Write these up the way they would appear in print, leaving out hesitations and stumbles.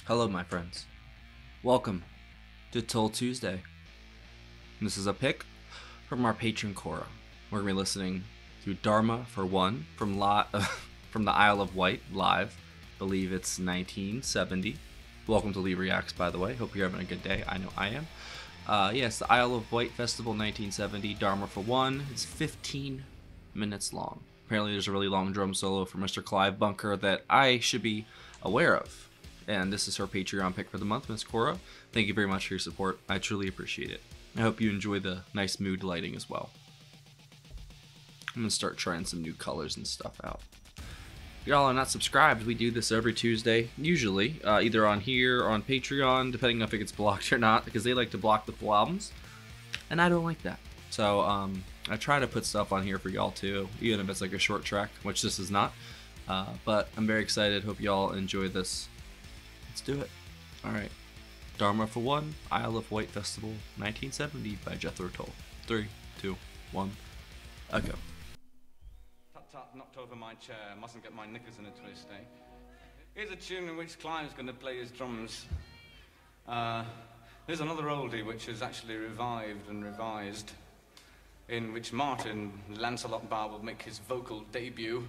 Hello, my friends. Welcome to Tull Tuesday. This is a pick from our patron Cora. We're going to be listening to Dharma for One from the Isle of Wight live. I believe it's 1970. Welcome to Lee Reacts, by the way. Hope you're having a good day. I know I am. Yes, the Isle of Wight Festival 1970. Dharma for One. It's 15 minutes long. Apparently there's a really long drum solo for Mr. Clive Bunker that I should be aware of. And this is her Patreon pick for the month, Miss Cora. Thank you very much for your support. I truly appreciate it. I hope you enjoy the nice mood lighting as well. I'm going to start trying some new colors and stuff out. If y'all are not subscribed, we do this every Tuesday, usually, either on here or on Patreon, depending on if it gets blocked or not, because they like to block the full albums, and I don't like that. So I try to put stuff on here for y'all too, even if it's like a short track, which this is not. But I'm very excited. Hope y'all enjoy this. Let's do it. Alright. Dharma for One, Isle of Wight Festival, 1970 by Jethro Tull. 3, 2, 1, go. Tut tut, knocked over my chair. Mustn't get my knickers in a twist, eh? Here's a tune in which Clive's going to play his drums. There's another oldie which is actually revived and revised, in which Martin Lancelot Barr will make his vocal debut.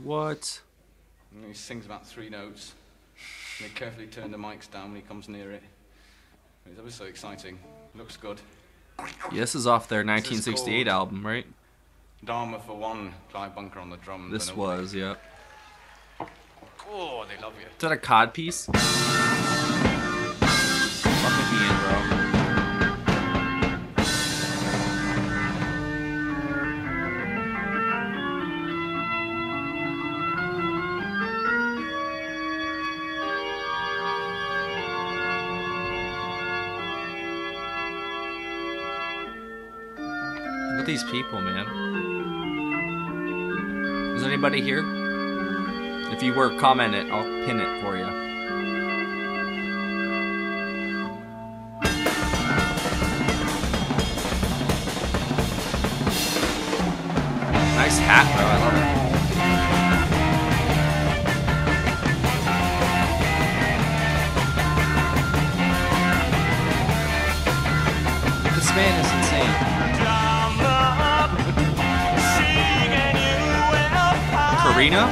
What? And he sings about 3 notes. And they carefully turn the mics down when he comes near it. It's always so exciting. Looks good. Yeah, this is off their 1968 album, right? Dharma for One, Clive Bunker on the drums. This was, yeah. Oh, they love you. Is that a cod piece? Fucking me in, bro. Look at these people, man. Is anybody here? If you were, comment it. I'll pin it for you. Nice hat, bro. I love it. This man is insane. Karina?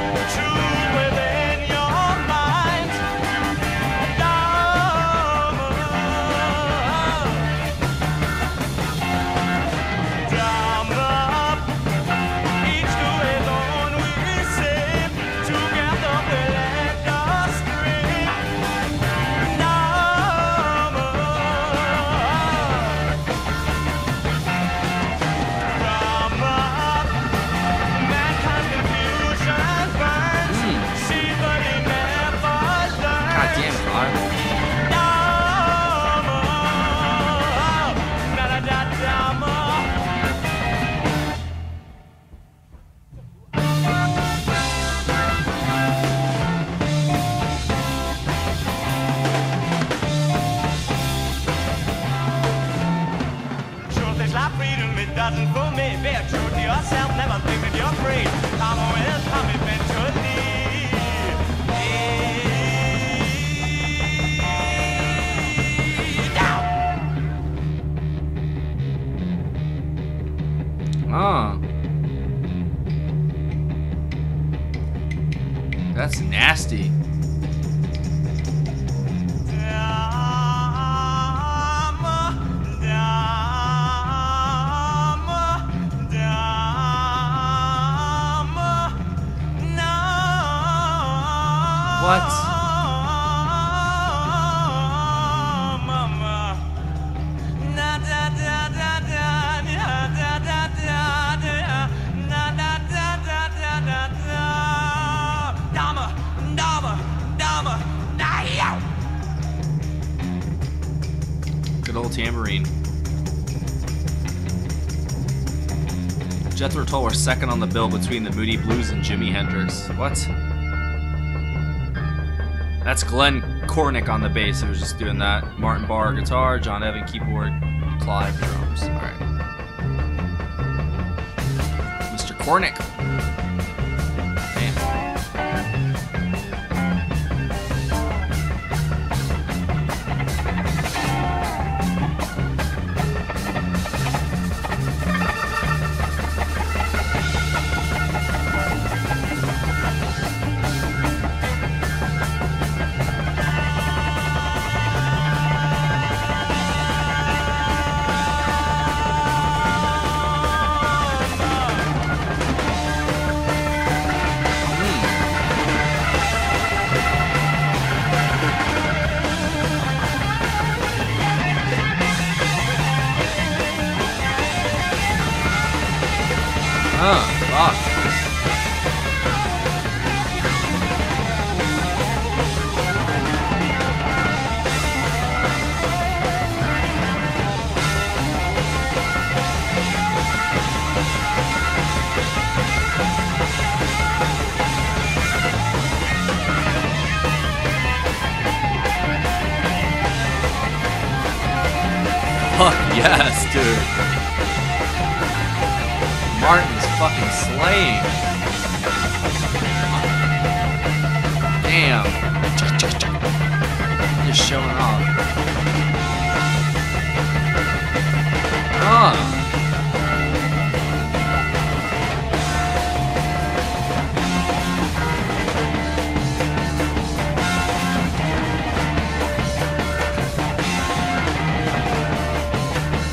Doesn't fool me, be true to yourself, never think that you're free. Come will come eventually. That's nasty. What? Good old tambourine. Jethro Tull were second on the bill between the Moody Blues and Jimi Hendrix. What? That's Glenn Cornick on the bass. He was just doing that. Martin Barr guitar, John Evan keyboard, Clive drums. All right. Mr. Cornick. Man. Fuck yes, dude. Martin's fucking slaying. Damn. Just showing off.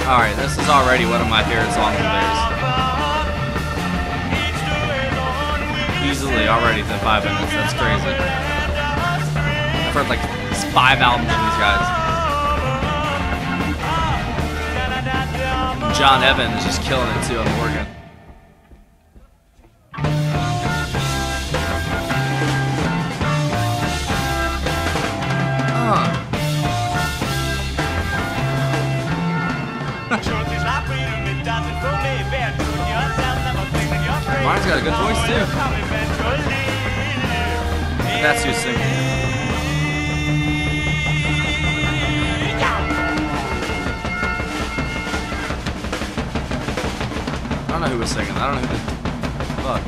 Alright, this is already one of my favorite songs of theirs. Easily already to 5 minutes, that's crazy. I've heard like 5 albums from these guys. John Evan is just killing it too on the organ. Martin's got a good voice too. That's who's singing. I don't know who was singing. I don't know who the fuck.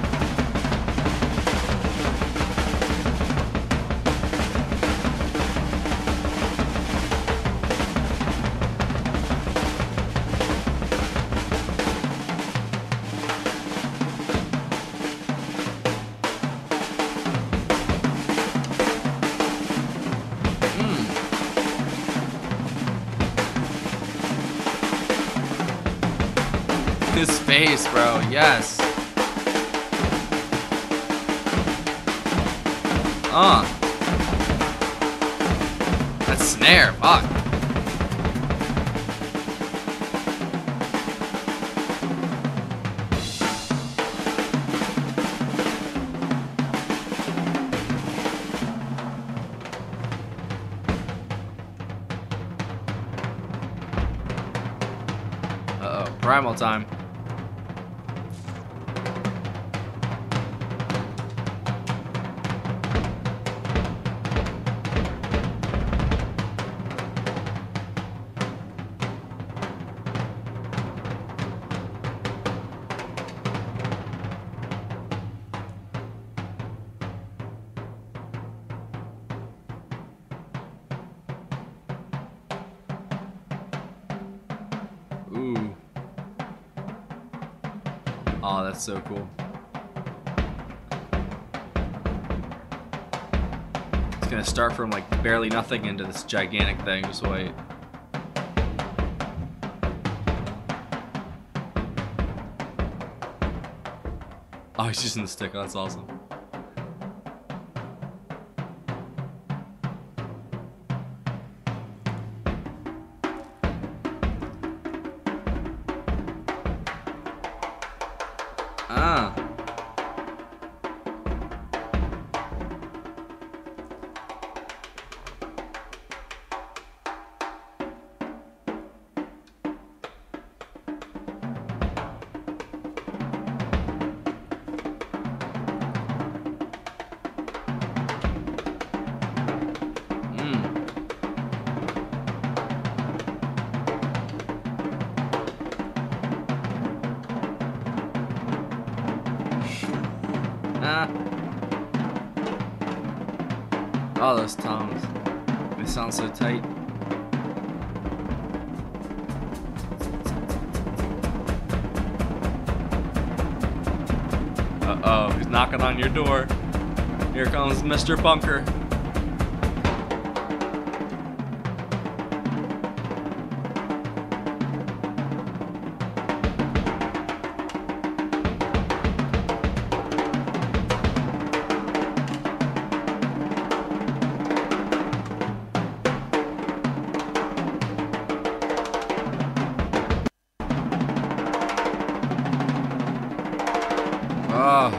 His face, bro. Yes. That snare. Fuck. Uh-oh. Primal time. Ooh. Oh, that's so cool. It's gonna start from like barely nothing into this gigantic thing. Just wait. Oh, he's using the stick. Oh, that's awesome. Ah. Oh, those toms. They sound so tight. Uh-oh, he's knocking on your door. Here comes Mr. Bunker. Oh.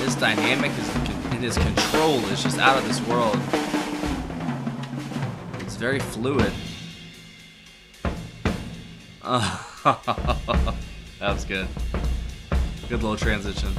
His dynamic and his control is just out of this world. It's very fluid. That was good. Good little transition.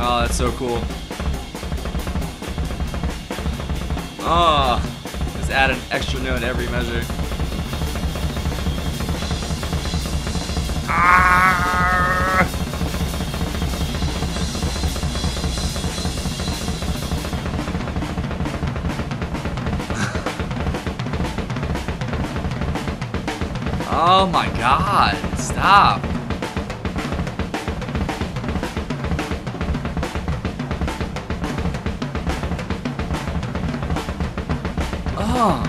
Oh, that's so cool. Oh, just add an extra note every measure. Ah! Oh my God, stop. Oh.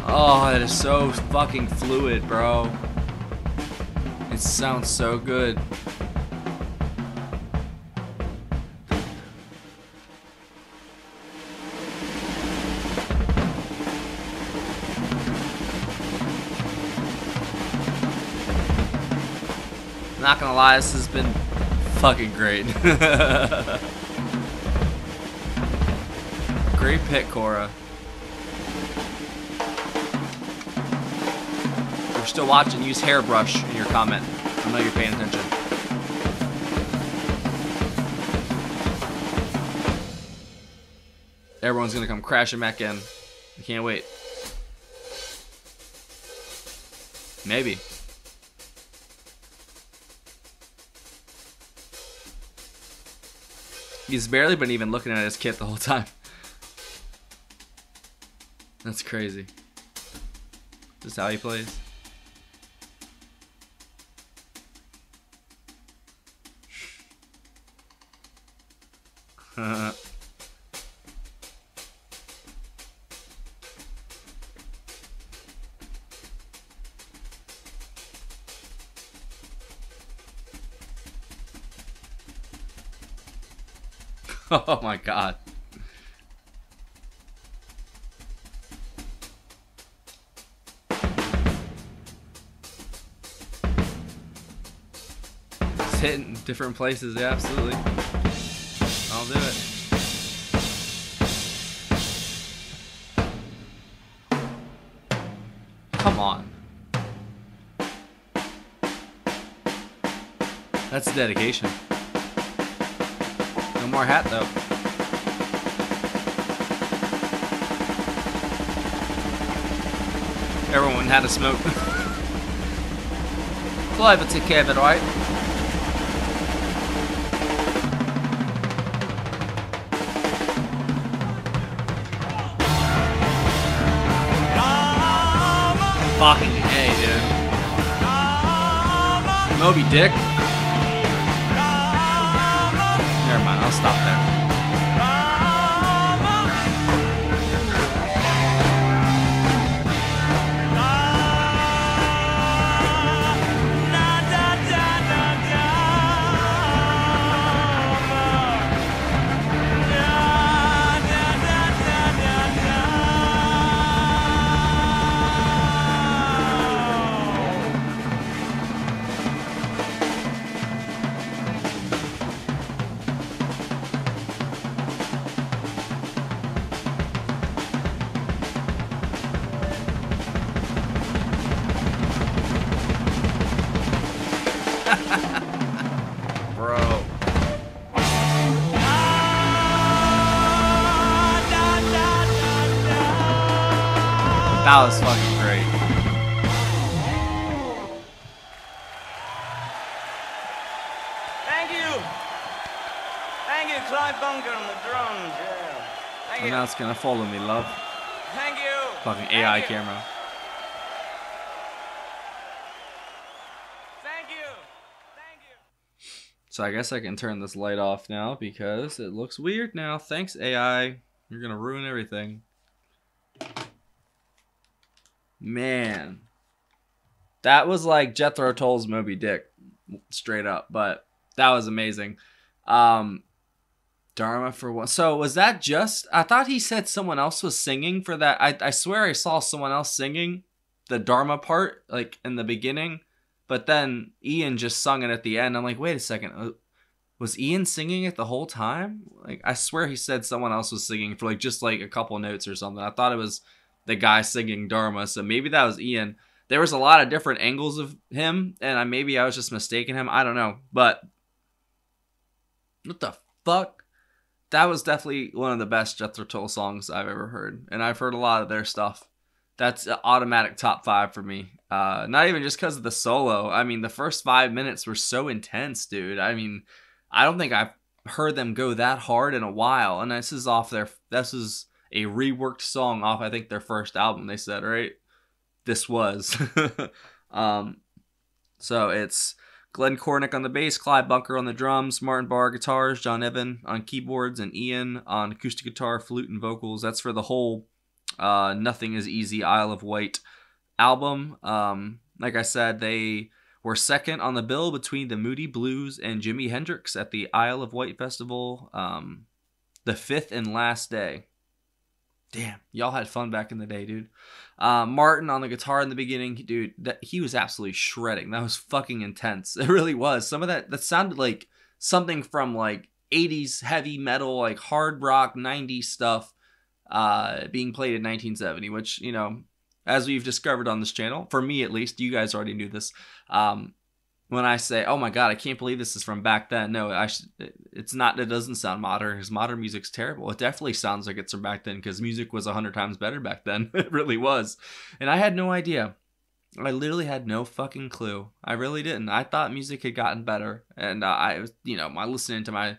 Oh, that is so fucking fluid, bro. It sounds so good. Not gonna lie, this has been fucking great. Great pick, Cora. If you're still watching, use hairbrush in your comment. I know you're paying attention. Everyone's gonna come crashing back in. I can't wait. Maybe. He's barely been even looking at his kit the whole time. That's crazy. This is how he plays. Oh my God. It's hitting different places, yeah, absolutely. I'll do it. Come on. That's dedication. No more hat though. Everyone had a smoke. Clive will take care of it, alright? Fucking A, dude. Moby Dick? Never mind, I'll stop there. Bro. That was fucking great. Thank you. Thank you, Clive Bunker on the drums. Yeah. Thank And you. now it's gonna follow me, love. Thank you. Fucking Thank AI you. camera. Thank you. Thank you. So I guess I can turn this light off now because it looks weird now. Thanks, AI. You're gonna ruin everything. Man. That was like Jethro Tull's Moby Dick. Straight up. But that was amazing. Dharma for one. So was that just... I thought he said someone else was singing for that. I swear I saw someone else singing the Dharma part, like, in the beginning. But then Ian just sung it at the end. I'm like, wait a second. Was Ian singing it the whole time? Like, I swear he said someone else was singing for like just like a couple notes or something. I thought it was the guy singing Dharma, so maybe that was Ian. There was a lot of different angles of him, and maybe I was just mistaking him. I don't know, but what the fuck? That was definitely one of the best Jethro Tull songs I've ever heard, and I've heard a lot of their stuff. That's an automatic top 5 for me. Not even just because of the solo. I mean, the first 5 minutes were so intense, dude. I mean, I don't think I've heard them go that hard in a while, and this is a reworked song off, I think, their first album, they said, right? This was. So it's Glenn Cornick on the bass, Clive Bunker on the drums, Martin Barr guitars, John Evan on keyboards, and Ian on acoustic guitar, flute, and vocals. That's for the whole Nothing Is Easy Isle of Wight album. Like I said, they were second on the bill between the Moody Blues and Jimi Hendrix at the Isle of Wight Festival, the 5th and last day. Damn, y'all had fun back in the day, dude. Martin on the guitar in the beginning, dude, he was absolutely shredding. That was fucking intense. It really was. Some of that sounded like something from like 80s heavy metal, like hard rock, 90s stuff being played in 1970, which, you know, as we've discovered on this channel, for me at least, you guys already knew this. When I say, oh my God, I can't believe this is from back then. No, it's not. It doesn't sound modern, because modern music's terrible. It definitely sounds like it's from back then, because music was 100 times better back then. It really was. And I had no idea. I literally had no fucking clue. I really didn't. I thought music had gotten better. And I was, you know, my listening to my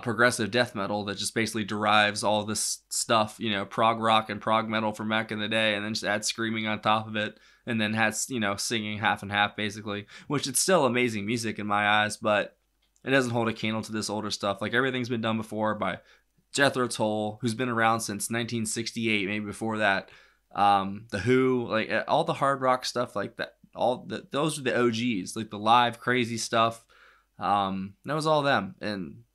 progressive death metal that just basically derives all this stuff, you know, prog rock and prog metal from back in the day, and then just add screaming on top of it. And then has, you know, singing half and half, basically, which it's still amazing music in my eyes, but it doesn't hold a candle to this older stuff. Like, everything's been done before by Jethro Tull, who's been around since 1968, maybe before that. The Who, like all the hard rock stuff like that, those are the OGs, like the live crazy stuff. That was all them. And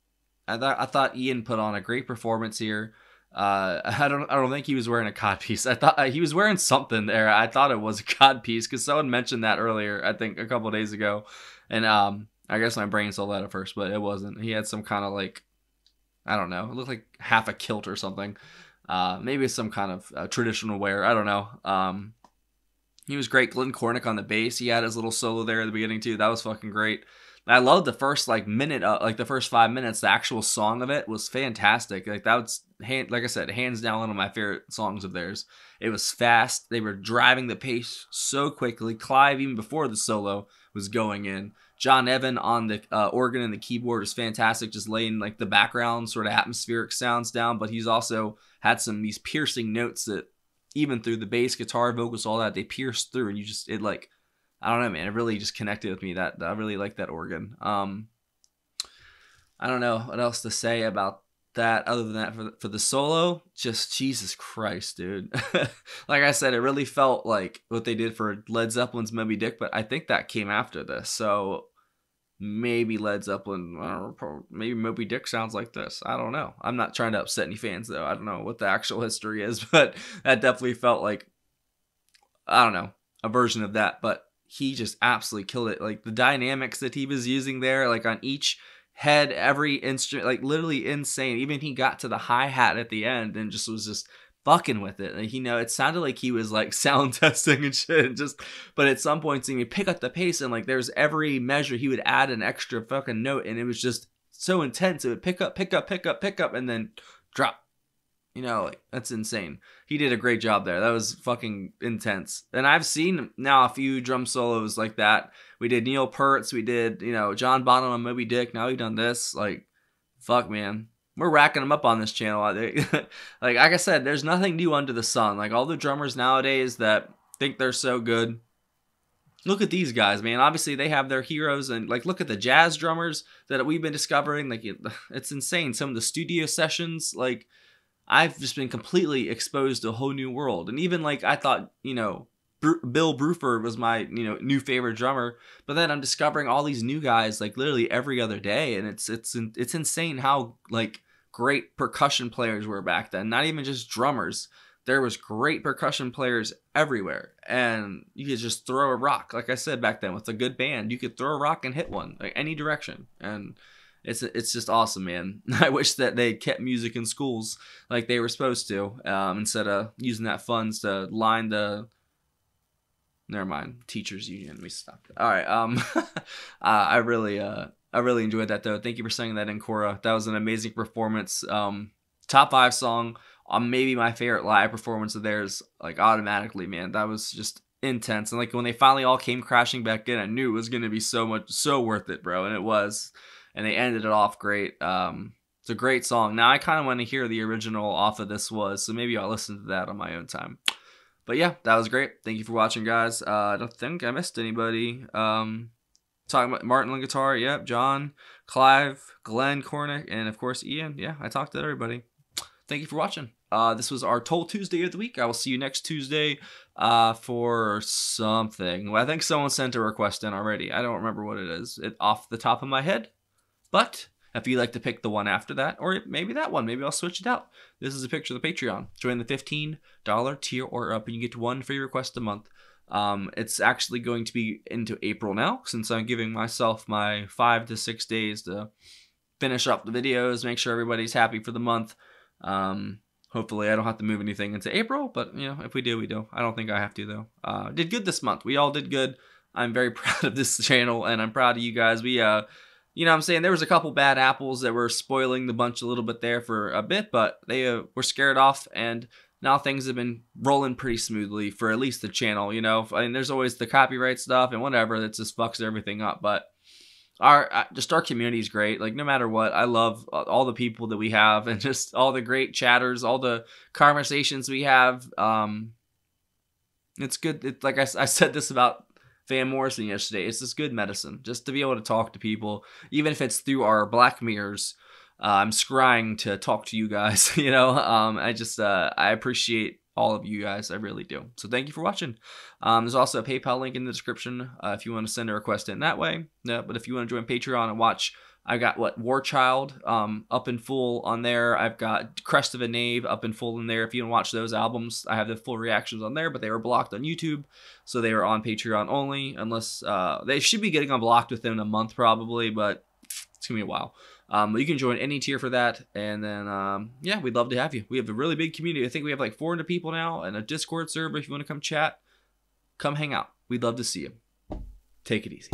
I thought Ian put on a great performance here. I don't think he was wearing a codpiece. I thought he was wearing something there. I thought it was a codpiece, because someone mentioned that earlier, I think a couple of days ago. And I guess my brain saw that at first, but it wasn't. He had some kind of like, I don't know, it looked like half a kilt or something. Maybe some kind of traditional wear. I don't know. He was great. Glenn Cornick on the bass. He had his little solo there at the beginning too. That was fucking great. I loved the first minute, like the first 5 minutes. The actual song of it was fantastic. Like, that was, like I said, hands down one of my favorite songs of theirs. It was fast. They were driving the pace so quickly. Clive, even before the solo, was going in. John Evan on the organ and the keyboard was fantastic, just laying like the background sort of atmospheric sounds down. But he's also had these piercing notes that even through the bass, guitar, vocals, all that, they pierce through, and it like, I don't know, man. It really just connected with me. That I really like that organ. I don't know what else to say about that other than that for the solo. Just Jesus Christ, dude. Like I said, it really felt like what they did for Led Zeppelin's Moby Dick, but I think that came after this. So maybe Led Zeppelin, maybe Moby Dick sounds like this. I don't know. I'm not trying to upset any fans though. I don't know what the actual history is, but that definitely felt like, I don't know, a version of that. But he just absolutely killed it. Like, the dynamics that he was using there, like on each head, every instrument, like literally insane. Even he got to the hi-hat at the end and was just fucking with it. Like, you know, it sounded like he was like sound testing and shit. And but at some points he would pick up the pace, and like there's every measure he would add an extra fucking note, and it was just so intense. It would pick up, and then drop. You know, like, that's insane. He did a great job there. That was fucking intense. And I've seen now a few drum solos like that. We did Neil Peart's. We did, you know, John Bonham on Moby Dick. Now we've done this. Like, fuck, man. We're racking them up on this channel. Like I said, there's nothing new under the sun. Like, all the drummers nowadays that think they're so good, look at these guys, man. Obviously, they have their heroes. And, like, look at the jazz drummers that we've been discovering. Like, it's insane. Some of the studio sessions, like, I've just been completely exposed to a whole new world. And even, like, I thought, you know, Bill Bruford was my, you know, new favorite drummer. But then I'm discovering all these new guys, like, literally every other day. And it's insane how, like, great percussion players were back then. Not even just drummers. There was great percussion players everywhere. And you could just throw a rock. Like I said back then, with a good band, you could throw a rock and hit one, like, any direction. And It's just awesome, man. I wish that they kept music in schools like they were supposed to, instead of using that funds to line the. Never mind, teachers union. Let me stop. All right. I really enjoyed that though. Thank you for singing that in, Cora. That was an amazing performance. Top 5 song. Maybe my favorite live performance of theirs. Like automatically, man. That was just intense. And like when they finally all came crashing back in, I knew it was gonna be so worth it, bro. And it was. And they ended it off great. It's a great song. Now I kind of want to hear the original off of This Was, so maybe I'll listen to that on my own time. But yeah, that was great. Thank you for watching, guys. I don't think I missed anybody. Talking about Martin on guitar. Yep, John, Clive, Glenn, Cornick, and of course Ian. Yeah, I talked to everybody. Thank you for watching. This was our Toll Tuesday of the week. I will see you next Tuesday for something. Well, I think someone sent a request in already. I don't remember what it is. Off the top of my head. But if you'd like to pick the one after that, or maybe that one, maybe I'll switch it out. This is a picture of the Patreon. Join the $15 tier or up, and you get one free request a month. It's actually going to be into April now, since I'm giving myself my 5 to 6 days to finish up the videos, make sure everybody's happy for the month. Hopefully I don't have to move anything into April, but you know, if we do, we do. I don't think I have to though. Did good this month. We all did good. I'm very proud of this channel, and I'm proud of you guys. You know what I'm saying? There was a couple bad apples that were spoiling the bunch a little bit there for a bit, but they were scared off, and now things have been rolling pretty smoothly for at least the channel, you know? I mean, there's always the copyright stuff and whatever that just fucks everything up, but our community is great. Like, no matter what, I love all the people that we have and just all the great chatters, all the conversations we have. It's good. Like I said this about Van Morrison yesterday. It's just good medicine just to be able to talk to people, even if it's through our black mirrors. I'm scrying to talk to you guys, you know. I appreciate all of you guys. I really do. So thank you for watching. There's also a PayPal link in the description if you want to send a request in that way. Yeah, but if you want to join Patreon and watch, I got War Child up in full on there. I've got Crest of a Knave up in full in there. If you want to watch those albums, I have the full reactions on there, but they were blocked on YouTube, so they were on Patreon only. Unless they should be getting unblocked within a month probably, but it's gonna be a while. But you can join any tier for that, and then yeah, we'd love to have you. We have a really big community. I think we have like 400 people now, and a Discord server. If you want to come chat, come hang out. We'd love to see you. Take it easy.